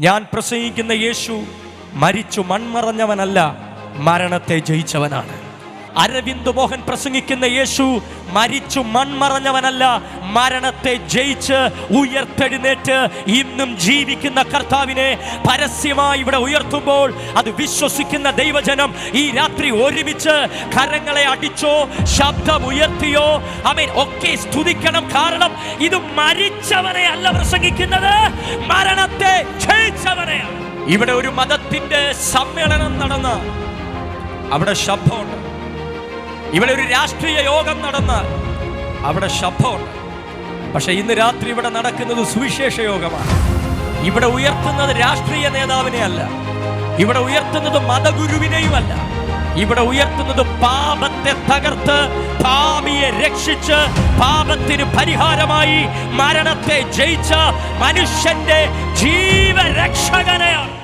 ഞാൻ പ്രസംഗിക്കുന്ന യേശു മരിച്ചു മൺമറഞ്ഞവനല്ല, മരണത്തെ ജയിച്ചവനാണ്. അരവിന്ദ് മോഹൻ പ്രസംഗിക്കുന്ന യേശു മരിച്ചു മൺമറഞ്ഞവനല്ല, മരണത്തെ ജയിച്ച് ഉയർത്തെഴുന്നേറ്റ് ഇന്നും ജീവിക്കുന്ന കർത്താവിനെ പരസ്യമായി ഇവിടെ ഉയർത്തുമ്പോൾ അത് വിശ്വസിക്കുന്ന ദൈവജനം ഈ രാത്രി ഒരുമിച്ച് കരങ്ങളെ അടിച്ചോ ശബ്ദം ഉയർത്തിയോ ആമേൻ ഒക്കെ സ്തുതിക്കണം. കാരണം ഇത് മരിച്ചവനെ അല്ല പ്രസംഗിക്കുന്നത്, മരണത്തെ ജയിച്ചവനെയാണ്. ഇവിടെ ഒരു മതത്തിന്റെ സമ്മേളനം നടന്ന അവിടെ ശബ്ദമുണ്ട്. ഇവിടെ ഒരു രാഷ്ട്രീയ യോഗം നടന്നാൽ അവിടെ ശബ്ദമുണ്ട്. പക്ഷെ ഇന്ന് രാത്രി ഇവിടെ നടക്കുന്നത് സുവിശേഷ യോഗമാണ്. ഇവിടെ ഉയർത്തുന്നത് രാഷ്ട്രീയ നേതാവിനെ അല്ല, ഇവിടെ ഉയർത്തുന്നത് മതഗുരുവിനെയുമല്ല, ഇവിടെ ഉയർത്തുന്നത് പാപത്തെ തകർത്ത് പാപിയെ രക്ഷിച്ച് പാപത്തിന് പരിഹാരമായി മരണത്തെ ജയിച്ച മനുഷ്യന്റെ ജീവരക്ഷകനെയാണ്.